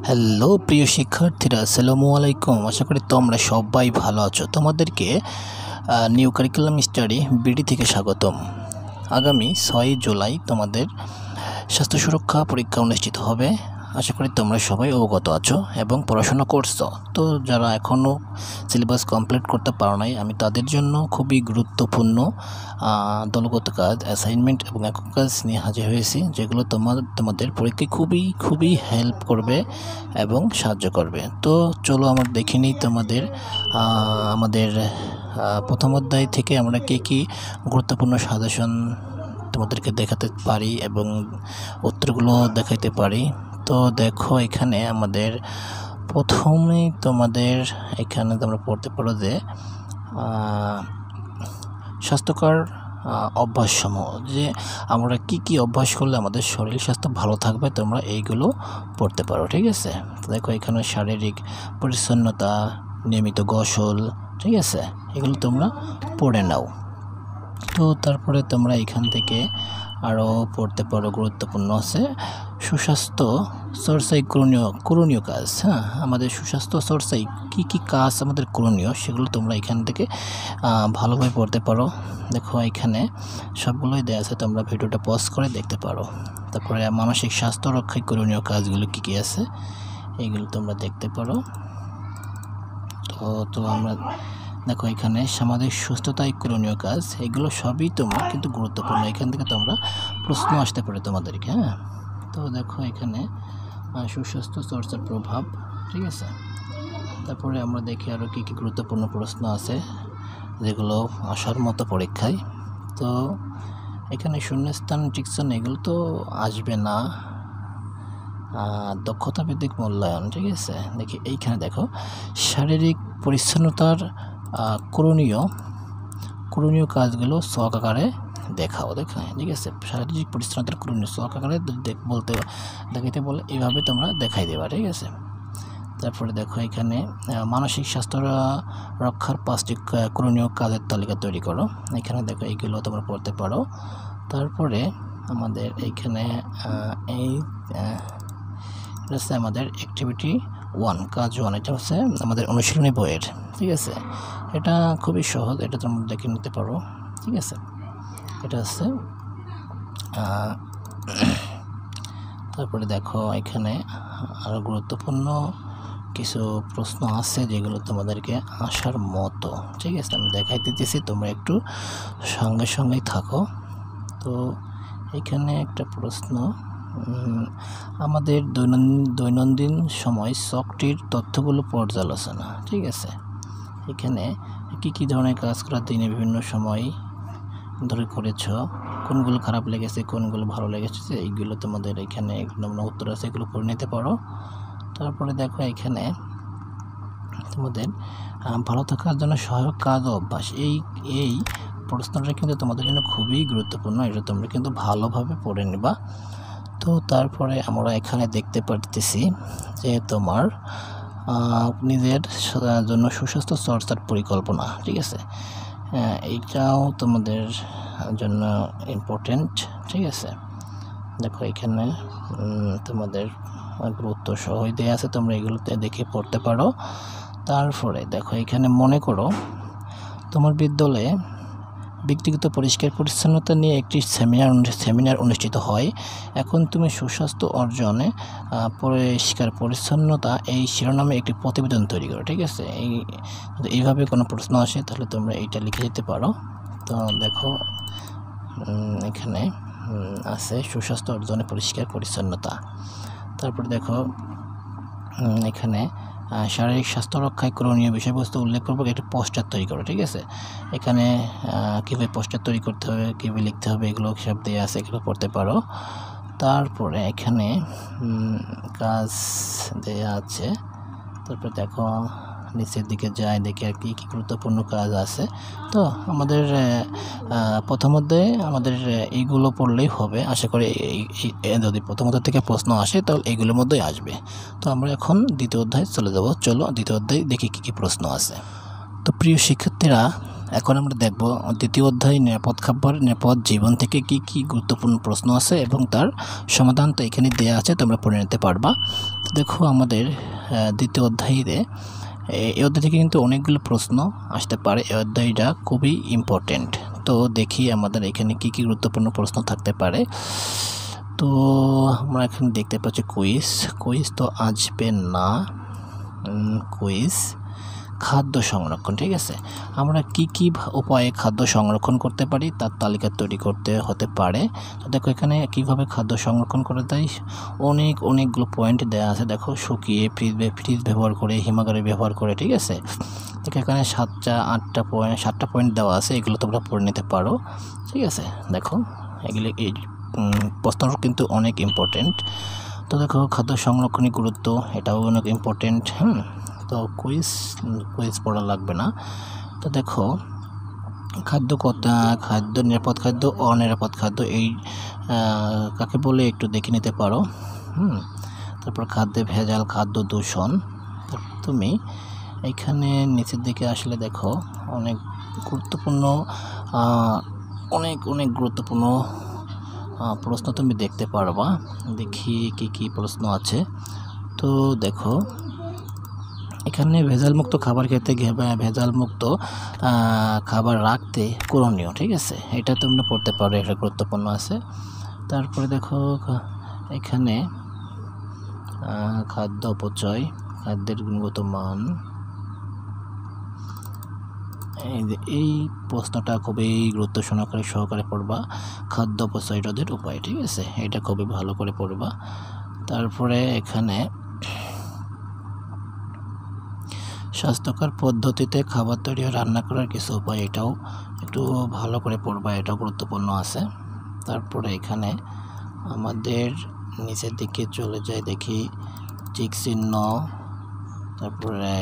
Hello প্রিয় শিক্ষার্থীরা, আসসালামু আলাইকুম। আশা করি তোমরা সবাই ভালো আছো। তোমাদেরকে নিউ কারিকুলাম স্টাডি বিডি থেকে স্বাগতম। আগামী 6 জুলাই তোমাদের স্বাস্থ্য সুরক্ষা পরীক্ষা অনুষ্ঠিত হবে। আশা করি তোমরা সবাই অবগত আছো এবং পড়াশোনা করছো। তো যারা এখনও সিলেবাস কমপ্লিট করতে পারো নাই, আমি তাদের জন্য খুবই গুরুত্বপূর্ণ দলগত কাজ, অ্যাসাইনমেন্ট এবং একক কাজ নিয়ে হাজির হয়েছি, যেগুলো তোমাদের পরীক্ষায় খুবই হেল্প করবে এবং সাহায্য করবে। তো চলো আমরা দেখে নিই আমাদের প্রথম অধ্যায় থেকে আমরা কী গুরুত্বপূর্ণ সাজেশন তোমাদেরকে দেখাতে পারি এবং উত্তরগুলো দেখাইতে পারি। তো দেখো, এখানে আমাদের প্রথমেই এখানে তোমরা পড়তে পারো যে স্বাস্থ্যকর অভ্যাসসমূহ, যে আমরা কি অভ্যাস করলে আমাদের শরীর স্বাস্থ্য ভালো থাকবে, তোমরা এইগুলো পড়তে পারো। ঠিক আছে, দেখো এখানে শারীরিক পরিচ্ছন্নতা, নিয়মিত গোসল, ঠিক আছে, এগুলো তোমরা পড়ে নাও। তো তারপরে তোমরা এখান থেকে আরও পড়তে পারো, গুরুত্বপূর্ণ আছে সুস্বাস্থ্য চর্চায় করণীয় কাজ। আমাদের সুস্বাস্থ্য চর্চায় কি কাজ আমাদের করণীয়, সেগুলো তোমরা এখান থেকে ভালোভাবে পড়তে পারো। দেখো এখানে সবগুলোই দেওয়া আছে, তোমরা ভিডিওটা পজ করে দেখতে পারো। তারপরে মানসিক স্বাস্থ্য রক্ষায় করণীয় কাজগুলো কী আছে, এইগুলো তোমরা দেখতে পারো। তো আমরা দেখো এখানে সামাজিক সুস্থতায় করণীয় কাজ, এগুলো সবই তোমরা কিন্তু গুরুত্বপূর্ণ। এখান থেকে তোমরা প্রশ্ন আসতে পারে তোমাদেরকে। তো দেখো এখানে সুস্বাস্থ্য চর্চার প্রভাব, ঠিক আছে। তারপরে আমরা দেখি আরও কী গুরুত্বপূর্ণ প্রশ্ন আছে যেগুলো আসার মতো পরীক্ষায়। তো এখানে শূন্যস্থান, টিকশন এগুলো তো আসবে না। দক্ষতা ভিত্তিক মূল্যায়ন, ঠিক আছে। দেখি এইখানে দেখো শারীরিক পরিচ্ছন্নতার করণীয় কাজগুলো ছক আকারে দেখাও। ঠিক আছে, শারীরিক পরিচ্ছন্নতার করণীয় ছক আকারে দেখাইতে বলে এইভাবে তোমরা দেখাই দেবা, ঠিক আছে। তারপরে দেখো এখানে মানসিক স্বাস্থ্য রক্ষার 5টি করণীয় কাজের তালিকা তৈরি করো। এখানে দেখো এইগুলো তোমরা পড়তে পারো। তারপরে আমাদের এইখানে এটা হচ্ছে আমাদের অ্যাক্টিভিটি 1, কাজ 1। এটা হচ্ছে আমাদের অনুশীলনী বইয়ের, ঠিক আছে। এটা খুবই সহজ, এটা তোমরা দেখে নিতে পারো, ঠিক আছে। এটা হচ্ছে তারপরে দেখো এখানে আরও গুরুত্বপূর্ণ কিছু প্রশ্ন আছে যেগুলো তোমাদেরকে আসার মতো, ঠিক আছে। আমি দেখাই দিতেছি, তোমরা একটু সঙ্গেই থাকো। তো এখানে একটা প্রশ্ন, আমাদের দৈনন্দিন সময় চকটির তথ্যগুলো পর্যালোচনা, ঠিক আছে। এখানে কি ধরনের কাজ করা দিনে বিভিন্ন সময় ধরে করেছ, কোনগুলো খারাপ লেগেছে, কোনগুলো ভালো লেগেছে, এইগুলো তোমাদের এখানে নমুনা উত্তর আছে, এগুলো পড়ে নিতে পারো। তারপরে দেখো এখানে তোমাদের ভালো থাকার জন্য সহায়ক কাজ ও অভ্যাস, এই প্রশ্নটা কিন্তু তোমাদের জন্য খুবই গুরুত্বপূর্ণ। এটা তোমরা কিন্তু ভালোভাবে পড়ে নিবা। তো তারপরে আমরা এখানে দেখতে পারতেছি যে তোমার নিজের জন্য সুস্বাস্থ্য চর্চার পরিকল্পনা, ঠিক আছে। এইটাও তোমাদের জন্য ইম্পর্টেন্ট, ঠিক আছে। দেখো এখানে তোমাদের গুরুত্ব সহই দেওয়া আছে, তোমরা এগুলোতে দেখে পড়তে পারো। তারপরে দেখো এখানে মনে করো তোমার বিদ্যালয়ে ব্যক্তিগত পরিষ্কার পরিচ্ছন্নতা নিয়ে একটি সেমিনার অনুষ্ঠিত হয়। এখন তুমি সুস্বাস্থ্য অর্জনে পরিষ্কার পরিচ্ছন্নতা এই শিরোনামে একটি প্রতিবেদন তৈরি করো, ঠিক আছে। এইভাবে কোনো প্রশ্ন আসে তাহলে তোমরা এইটা লিখে দিতে পারো। তো দেখো এখানে আছে সুস্বাস্থ্য অর্জনে পরিষ্কার পরিচ্ছন্নতা। তারপর দেখো এখানে শারীরিক স্বাস্থ্য রক্ষায় করণীয় বিষয়বস্তু উল্লেখপূর্বক একটি পোস্টার তৈরি করো, ঠিক আছে। এখানে কীভাবে পোস্টার তৈরি করতে হবে, কীভাবে লিখতে হবে, এগুলো সব দেওয়া আছে, এগুলো পড়তে পারো। তারপরে এখানে কাজ দেওয়া আছে। তারপরে দেখো নিচের দিকে যাই, দেখি আর কি গুরুত্বপূর্ণ কাজ আছে। তো আমাদের প্রথমত আমাদের এইগুলো পড়লেই হবে। আশা করি যদি প্রথমত থেকে প্রশ্ন আসে তাহলে এইগুলোর মধ্যেই আসবে। তো আমরা এখন দ্বিতীয় অধ্যায় চলে যাব। চলো দ্বিতীয় অধ্যায় দেখি কী প্রশ্ন আছে। তো প্রিয় শিক্ষার্থীরা, এখন আমরা দেখব দ্বিতীয় অধ্যায় নিরাপদ খাবার নিরাপদ জীবন থেকে কি কি গুরুত্বপূর্ণ প্রশ্ন আছে এবং তার সমাধান তো এখানে দেওয়া আছে, তোমরা পড়ে নিতে পারবা। তো দেখো আমাদের দ্বিতীয় অধ্যায়ে এই অধ্যায় থেকে কিন্তু অনেকগুলো প্রশ্ন আসতে পারে। এই অধ্যায়টা খুবই ইম্পর্টেন্ট। তো দেখি আমাদের এখানে কি কি গুরুত্বপূর্ণ প্রশ্ন থাকতে পারে। তো আমরা এখানে দেখতে পাচ্ছি কুইজ তো আসবে না। কুইজ খাদ্য সংরক্ষণ, ঠিক আছে। আমরা কি কি উপায়ে খাদ্য সংরক্ষণ করতে পারি তার তালিকা তৈরি করতে হতে পারে। তো দেখো এখানে কিভাবে খাদ্য সংরক্ষণ করে দেয়, অনেকগুলো পয়েন্ট দেওয়া আছে। দেখো শুকিয়ে ফ্রিজ ব্যবহার করে, হিমাগারে ব্যবহার করে, ঠিক আছে। দেখো এখানে 7টা পয়েন্ট দেওয়া আছে, এগুলো তোমরা পড়ে নিতে পারো, ঠিক আছে। দেখো এগুলো এই প্রশ্নটা কিন্তু অনেক ইম্পর্টেন্ট। তো দেখো খাদ্য সংরক্ষণের গুরুত্ব, এটাও অনেক ইম্পর্টেন্ট। তো কুইজ পড়া লাগবে না। তো দেখো খাদ্য নিরাপদ খাদ্য, অনিরাপদ খাদ্য এই কাকে বলে একটু দেখে নিতে পারো। তারপর খাদ্যে ভেজাল, খাদ্য দূষণ। তুমি এখানে নিচের দিকে আসলে দেখো অনেক গুরুত্বপূর্ণ অনেক গুরুত্বপূর্ণ প্রশ্ন তুমি দেখতে পারবা। দেখি কি কি প্রশ্ন আছে। তো দেখো এখানে ভেজালমুক্ত খাবার খেতে ভেজালমুক্ত খাবার রাখতে করণীয়, ঠিক আছে। এটা তোমরা পড়তে পারো, এটা গুরুত্বপূর্ণ আছে। তারপরে দেখো এখানে খাদ্য অপচয়, খাদ্যের গুণগত মান, এই প্রশ্নটা খুবই গুরুত্ব সহকারে পড়বা। খাদ্য অপচয় রোধের উপায়, ঠিক আছে, এটা খুবই ভালো করে পড়বা। তারপরে এখানে স্বাস্থ্যকর পদ্ধতিতে খাবার তৈরি ও রান্না করার কিছু উপায়, এটাও একটু ভালো করে পড়বা, এটাও গুরুত্বপূর্ণ আছে। তারপরে এখানে আমাদের নিচের দিকে চলে যায়, দেখি চিক চিহ্ন, তারপরে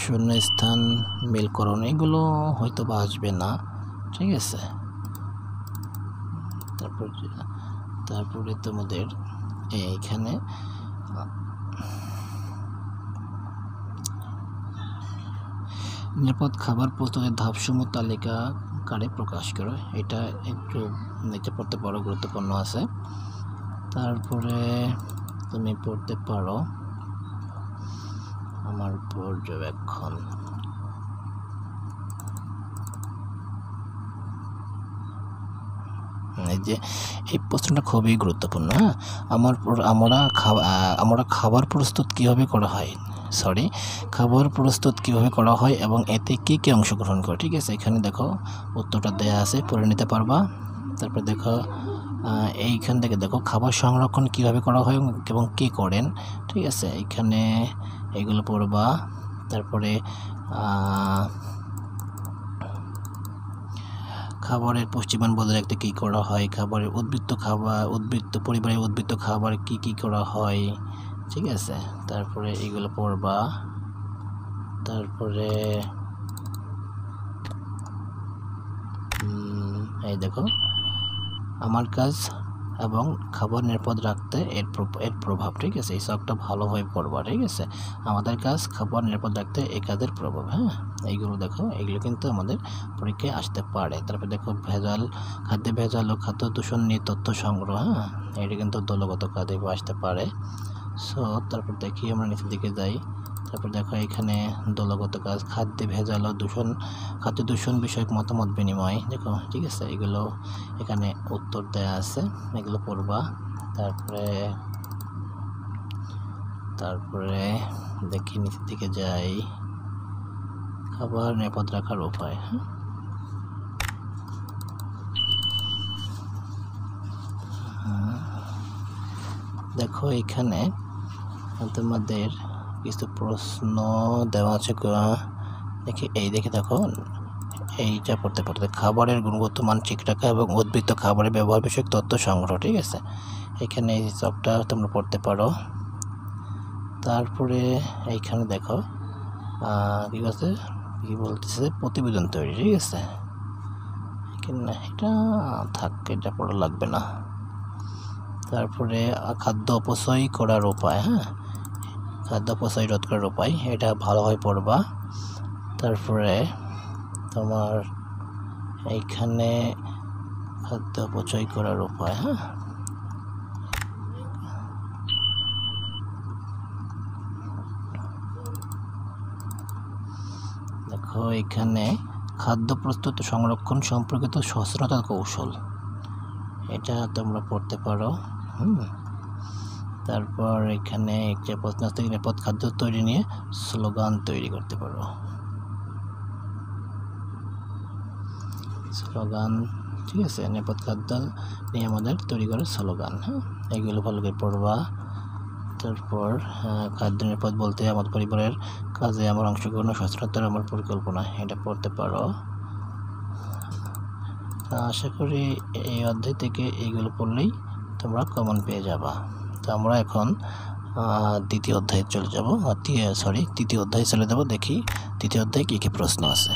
শূন্যস্থান মিলকরণ, এগুলো হয়তো বা আসবে না, ঠিক আছে। তারপরে তোমাদের এইখানে নিরাপদ খাবার প্রস্তুতের ধাপসমূহ তালিকা কারে প্রকাশ করো, এটা একটু নিচে পড়তে পারো, গুরুত্বপূর্ণ আছে। তারপরে তুমি পড়তে পারো আমার পর্যবেক্ষণ। এই যে এই প্রশ্নটা খুবই গুরুত্বপূর্ণ। আমরা খাবার প্রস্তুত কীভাবে করা হয়, এবং এতে কী কী অংশগ্রহণ করে, ঠিক আছে। এখানে দেখো উত্তরটা দেয়া আছে, পড়ে নিতে পারবা। তারপর দেখো এইখান থেকে দেখো খাবার সংরক্ষণ কিভাবে করা হয় এবং কী করেন, ঠিক আছে। এখানে এগুলো পড়বা। তারপরে খাবারের পুষ্টিমান বজায় রাখতে কী করা হয়, খাবারের পরিবারের উদ্বৃত্ত খাবার কি করা হয়, ঠিক আছে। তারপরে এগুলো পড়বা। তারপরে এই দেখো আমার কাজ এবং খাবার নিরাপদ রাখতে এর প্রভাব, ঠিক আছে। এই শখটা ভালোভাবে পড়বা, ঠিক আছে। আমাদের কাজ খাবার নিরাপদ রাখতে এই কাজের প্রভাব, এইগুলো দেখো, এগুলো কিন্তু আমাদের পরীক্ষায় আসতে পারে। তারপর দেখো খাদ্যে ভেজাল ও খাদ্য দূষণ নিয়ে তথ্য সংগ্রহ, এটা কিন্তু দলগত কাজে আসতে পারে। তারপর দেখি আমরা নিচের দিকে যাই। তারপর দেখো এখানে দলগত কাজ, খাদ্যে ভেজাল ও খাদ্য দূষণ বিষয়ক মতামত বিনিময়, দেখো, ঠিক আছে। এগুলো এখানে উত্তর দেয়া আছে, এগুলো পড়বা। তারপরে দেখি নিচের দিকে যাই, খাবার নিরাপদ রাখার উপায়। দেখো এখানে তোমাদের কিছু প্রশ্ন দেওয়া আছে, দেখি দেখো এইটা পড়তে খাবারের গুণগত মান ঠিক রাখা এবং উদ্বৃত্ত খাবারের ব্যবহার বিষয়ক তথ্য সংগ্রহ, ঠিক আছে। এখানে এই সবটা তোমরা পড়তে পারো। তারপরে এইখানে দেখো কি বলতেছে প্রতিবেদন তৈরি, ঠিক আছে। এখানে এটা পড়া লাগবে না। তারপরে খাদ্য অপচয় করার উপায়, খাদ্য অপচয় রোধ করার উপায়, এটা ভালোভাবে পড়বা। তারপরে তোমার এইখানে খাদ্য অপচয় করার উপায়। হ্যাঁ, দেখো এখানে খাদ্য প্রস্তুত সংরক্ষণ সম্পর্কিত সচেতনতা কৌশল, এটা তোমরা পড়তে পারো। তারপর এখানে একটা প্রশ্ন আছে, নিরাপদ খাদ্য তৈরি নিয়ে স্লোগান তৈরি করতে পারো। স্লোগান, ঠিক আছে, নিরাপদ খাদ্য নিয়ে আমাদের তৈরি করে স্লোগান। হ্যাঁ, এইগুলো ভালো করে পড়বা। তারপর খাদ্য নিরাপদ বলতে আমাদের পরিবারের কাজে আমার অংশগ্রহণ ও সচেতনতার আমার পরিকল্পনা, এটা পড়তে পারো। আশা করি এই অধ্যায় থেকে এইগুলো পড়লেই তোমরা কমন পেয়ে যাবা। তো আমরা এখন তৃতীয় অধ্যায়ে চলে যাব। তৃতীয় অধ্যায়ে চলে যাব, দেখি তৃতীয় অধ্যায়ে কী কী প্রশ্ন আছে।